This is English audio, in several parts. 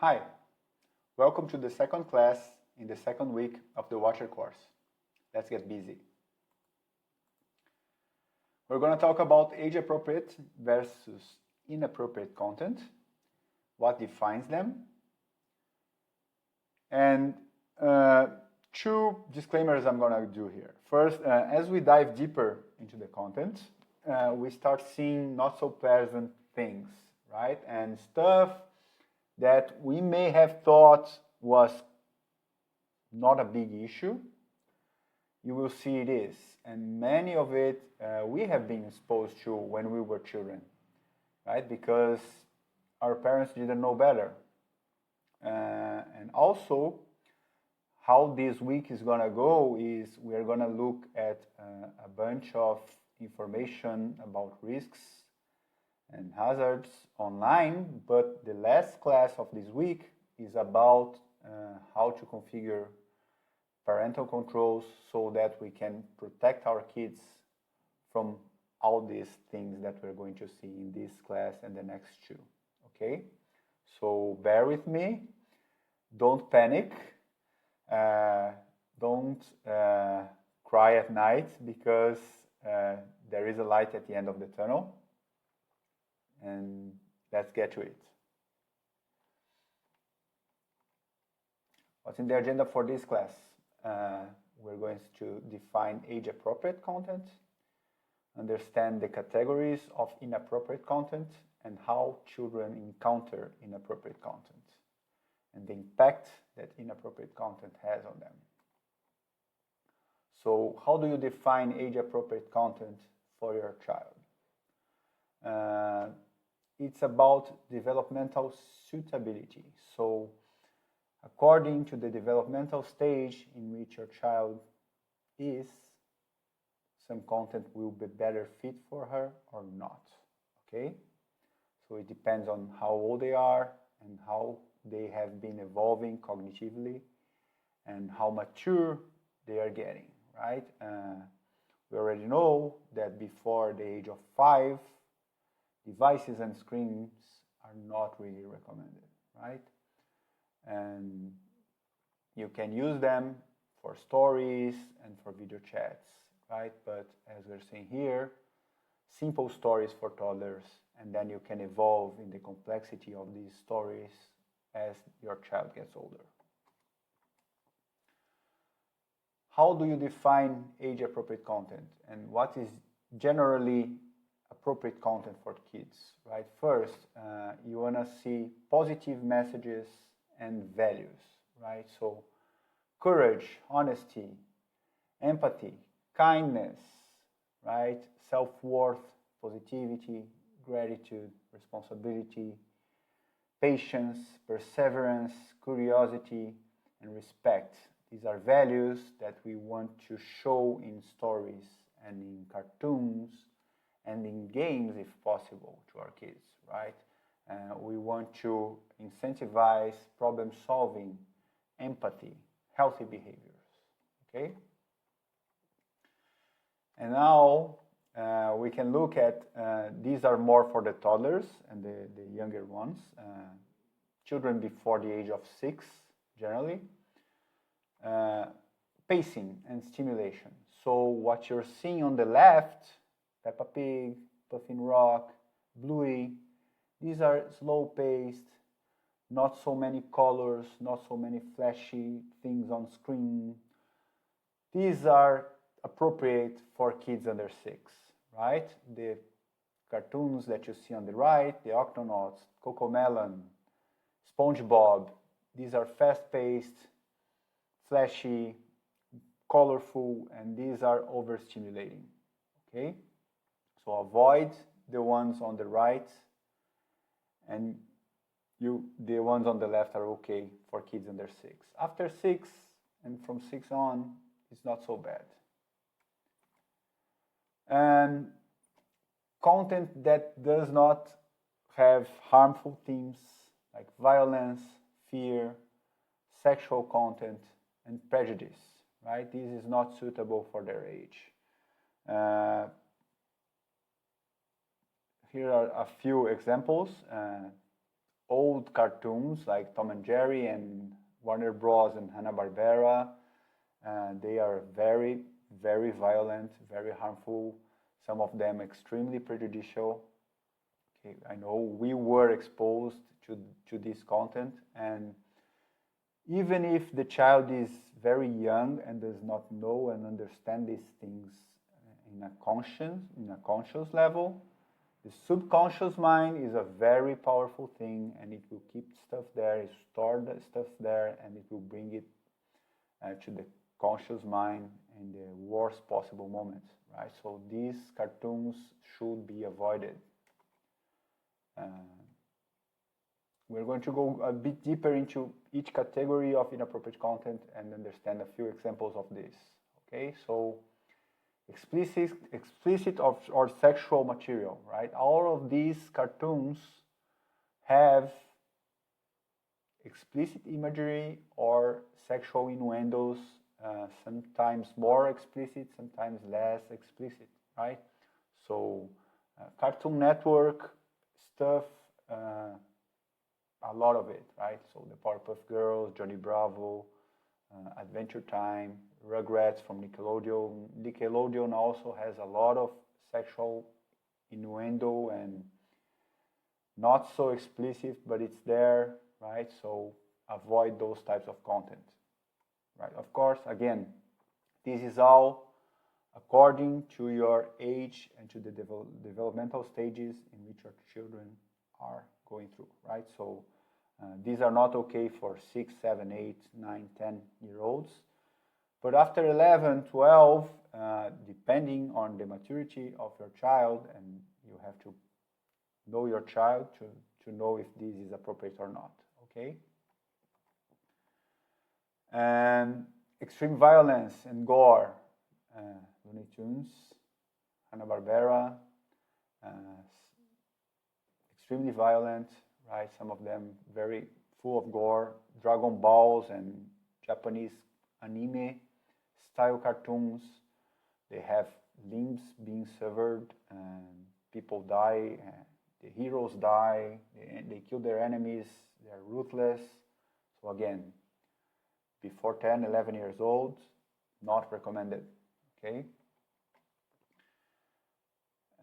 Hi, welcome to the second class in the second week of the Watcher course. Let's get busy. We're going to talk about age-appropriate versus inappropriate content, what defines them, and two disclaimers I'm going to do here. First, as we dive deeper into the content, we start seeing not so pleasant things, right? And stuff that we may have thought was not a big issue, you will see it is. And many of it we have been exposed to when we were children, right? Because our parents didn't know better. And also, how this week is going to go is we are going to look at a bunch of information about risks and hazards online, but the last class of this week is about how to configure parental controls so that we can protect our kids from all these things that we're going to see in this class and the next two, okay? So bear with me, don't panic, don't cry at night because there is a light at the end of the tunnel. And let's get to it. What's in the agenda for this class? We're going to define age-appropriate content, understand the categories of inappropriate content, and how children encounter inappropriate content, and the impact that inappropriate content has on them. So, how do you define age-appropriate content for your child? It's about developmental suitability. So, according to the developmental stage in which your child is, some content will be better fit for her or not, okay? So it depends on how old they are and how they have been evolving cognitively and how mature they are getting, right? We already know that before the age of 5, devices and screens are not really recommended, right? And you can use them for stories and for video chats, right? But as we're seeing here, simple stories for toddlers, and then you can evolve in the complexity of these stories as your child gets older. How do you define age-appropriate content, and what is generally appropriate content for kids, right? First, you want to see positive messages and values, right? So, courage, honesty, empathy, kindness, right? Self-worth, positivity, gratitude, responsibility, patience, perseverance, curiosity, and respect. These are values that we want to show in stories and in cartoons and in games, if possible, to our kids, right? We want to incentivize problem solving, empathy, healthy behaviors, okay? And now we can look at, these are more for the toddlers and the younger ones, children before the age of 6, generally. Pacing and stimulation. So what you're seeing on the left, Peppa Pig, Puffin Rock, Bluey, these are slow-paced, not so many colors, not so many flashy things on screen. These are appropriate for kids under 6, right? The cartoons that you see on the right, the Octonauts, Cocomelon, SpongeBob, these are fast-paced, flashy, colorful, and these are overstimulating, okay? So avoid the ones on the right, and the ones on the left are okay for kids under 6. After 6 and from 6 on, it's not so bad. And content that does not have harmful themes like violence, fear, sexual content, and prejudice, right? This is not suitable for their age. Here are a few examples. old cartoons like Tom and Jerry and Warner Bros. And Hanna-Barbera. They are very, very violent, very harmful, some of them extremely prejudicial. Okay, I know we were exposed to this content, and even if the child is very young and does not know and understand these things in a conscious level, the subconscious mind is a very powerful thing, and it will keep stuff there, it store the stuff there, and it will bring it to the conscious mind in the worst possible moments, right? So these cartoons should be avoided. We're going to go a bit deeper into each category of inappropriate content and understand a few examples of this. Okay, so explicit or sexual material, right? All of these cartoons have explicit imagery or sexual innuendos, sometimes more explicit, sometimes less explicit, right? So Cartoon Network stuff, a lot of it, right? So the Powerpuff Girls, Johnny Bravo, Adventure Time, Rugrats from Nickelodeon. Nickelodeon also has a lot of sexual innuendo and not so explicit, but it's there, right? So avoid those types of content, right? Of course, again, this is all according to your age and to the developmental stages in which your children are going through, right? So these are not okay for 6, 7, 8, 9, 10-year-olds. But after 11, 12, depending on the maturity of your child, and you have to know your child to know if this is appropriate or not, okay? And extreme violence and gore, Looney Tunes, Hanna-Barbera, extremely violent, right? Some of them very full of gore. Dragon Balls and Japanese anime style cartoons. They have limbs being severed, and people die, the heroes die, they kill their enemies, they're ruthless. So again, before 10, 11 years old, not recommended, okay?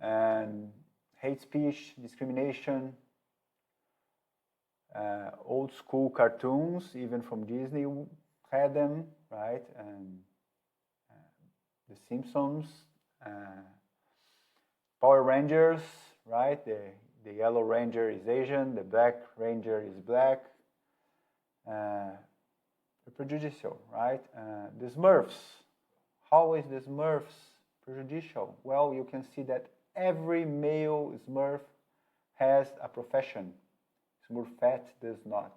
And hate speech, discrimination, old school cartoons, even from Disney had them, right? And The Simpsons, Power Rangers, right? The Yellow Ranger is Asian, the Black Ranger is black. Prejudicial, right? The Smurfs. How is the Smurfs prejudicial? Well, you can see that every male Smurf has a profession. Smurfette does not.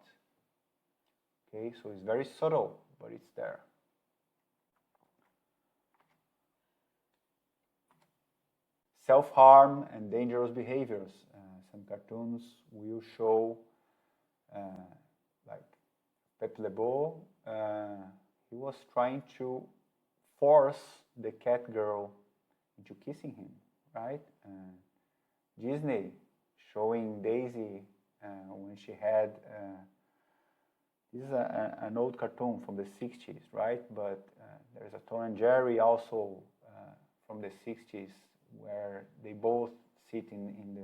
Okay, so it's very subtle, but it's there. Self-harm and dangerous behaviors. Some cartoons will show, like Pepe Le Beau, he was trying to force the cat girl into kissing him, right? Disney showing Daisy when she had, this is an old cartoon from the 60s, right? But there's a Tom and Jerry also from the 60s where they both sit in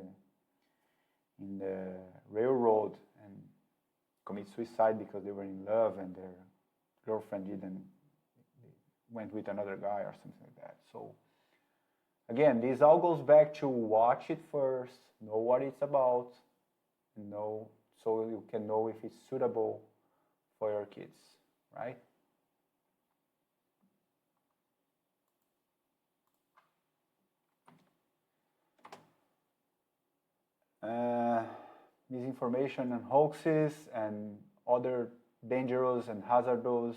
the railroad and commit suicide because they were in love and their girlfriend went with another guy or something like that. So again, this all goes back to watch it first, know what it's about, know so you can know if it's suitable for your kids, right? Misinformation and hoaxes and other dangerous and hazardous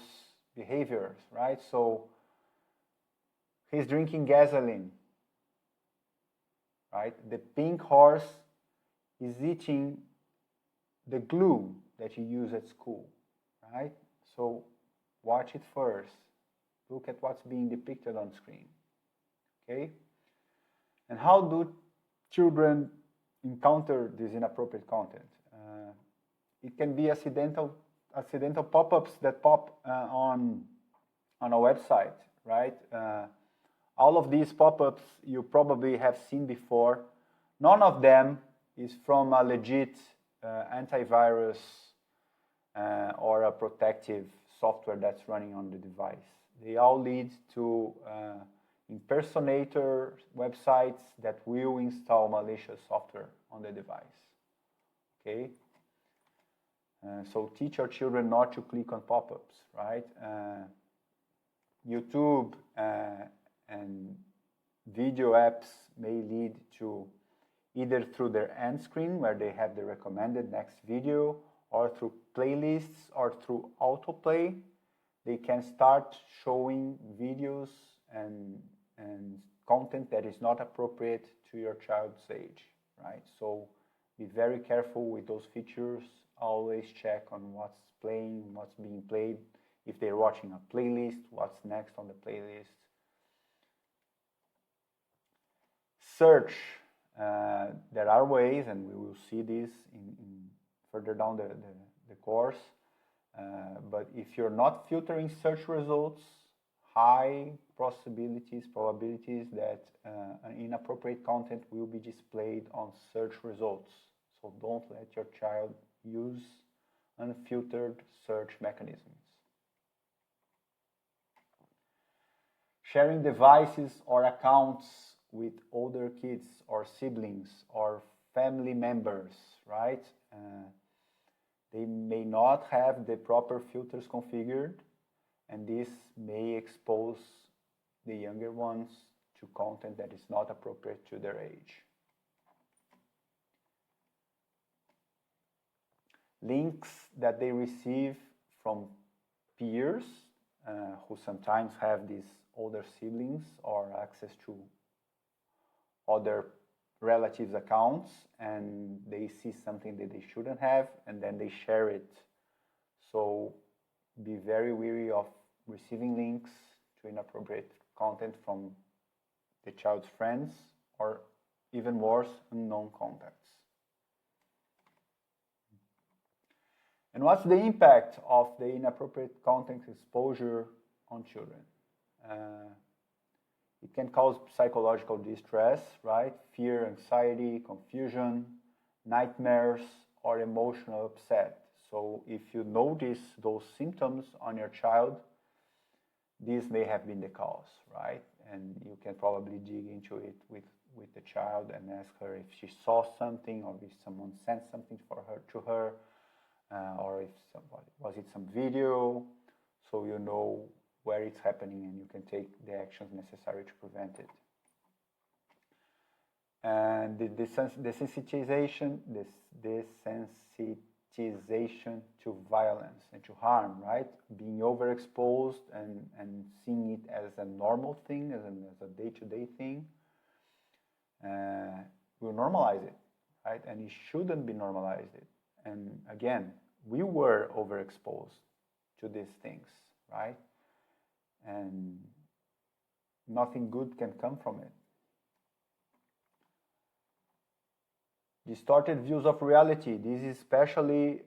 behaviors, right? So he's drinking gasoline, right? The pink horse is eating the glue that you use at school, right? So watch it first. Look at what's being depicted on screen, okay? And how do children encounter this inappropriate content? it can be accidental pop-ups that pop on a website, right? All of these pop-ups you probably have seen before. None of them is from a legit antivirus or a protective software that's running on the device. They all lead to impersonator websites that will install malicious software on the device. Okay? So teach your children not to click on pop-ups, right? YouTube and video apps may lead to either through their end screen where they have the recommended next video, or through playlists or through autoplay. They can start showing videos and content that is not appropriate to your child's age, right? So be very careful with those features. Always check on what's playing, what's being played. If they're watching a playlist, what's next on the playlist. Search. There are ways, and we will see this in further down the course. But if you're not filtering search results, high probabilities that an inappropriate content will be displayed on search results. So don't let your child use unfiltered search mechanisms. Sharing devices or accounts with older kids or siblings or family members, right? They may not have the proper filters configured, and this may expose the younger ones to content that is not appropriate to their age. Links that they receive from peers who sometimes have these older siblings or access to other relatives' accounts, and they see something that they shouldn't have, and then they share it. So be very wary of receiving links to inappropriate content from the child's friends, or even worse, unknown contacts. And what's the impact of the inappropriate content exposure on children? It can cause psychological distress, right? Fear, anxiety, confusion, nightmares, or emotional upset. So if you notice those symptoms on your child, these may have been the cause, right? And you can probably dig into it with the child and ask her if she saw something, or if someone sent something to her, or if was it some video, so you know where it's happening and you can take the actions necessary to prevent it. And the desensitization to violence and to harm, right? Being overexposed and seeing it as a normal thing, as a day-to-day thing, will normalize it, right? And it shouldn't be normalized. And again, we were overexposed to these things, right? And nothing good can come from it. Distorted views of reality. This is especially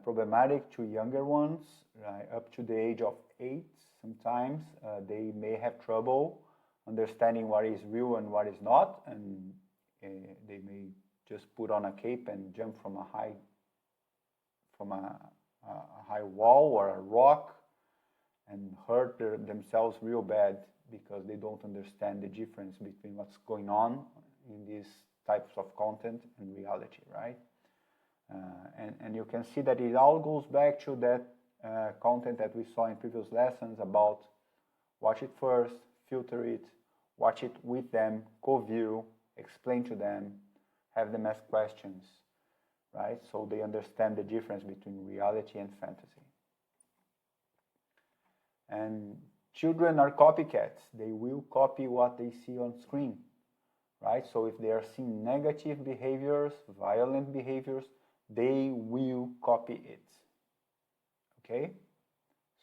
problematic to younger ones, right? Up to the age of 8. Sometimes they may have trouble understanding what is real and what is not, and they may just put on a cape and jump from a high wall or a rock and hurt themselves real bad because they don't understand the difference between what's going on in these types of content and reality, right? And you can see that it all goes back to that content that we saw in previous lessons about watch it first, filter it, watch it with them, co-view, explain to them, have them ask questions, right? So they understand the difference between reality and fantasy. And children are copycats. They will copy what they see on screen, right? So if they are seeing negative behaviors, violent behaviors, they will copy it, okay?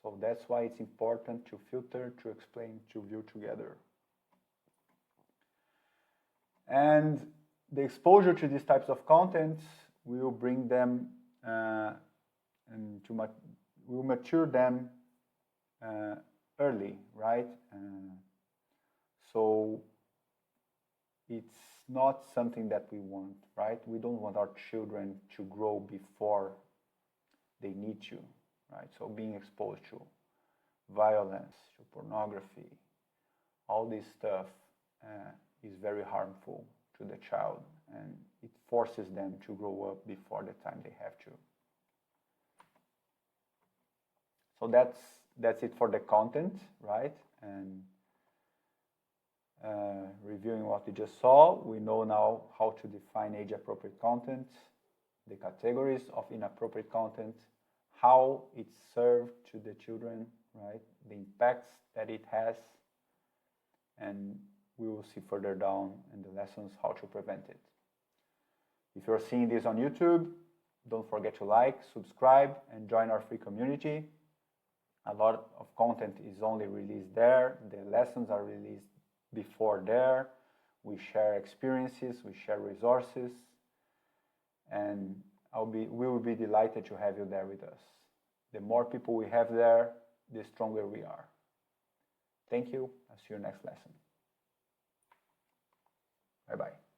So that's why it's important to filter, to explain, to view together. And the exposure to these types of contents will bring them and we'll mature them early, right? So it's not something that we want, right? We don't want our children to grow before they need to, right? So being exposed to violence, to pornography, all this stuff is very harmful to the child, and it forces them to grow up before the time they have to. So that's it for the content, right? And reviewing what we just saw, we know now how to define age-appropriate content, the categories of inappropriate content, how it's served to the children, right? The impacts that it has, and we will see further down in the lessons how to prevent it. If you're seeing this on YouTube, don't forget to like, subscribe, and join our free community. A lot of content is only released there. The lessons are released before there. We share experiences, we share resources, and we will be delighted to have you there with us. The more people we have there, the stronger we are. Thank you. I'll see you next lesson. Bye-bye.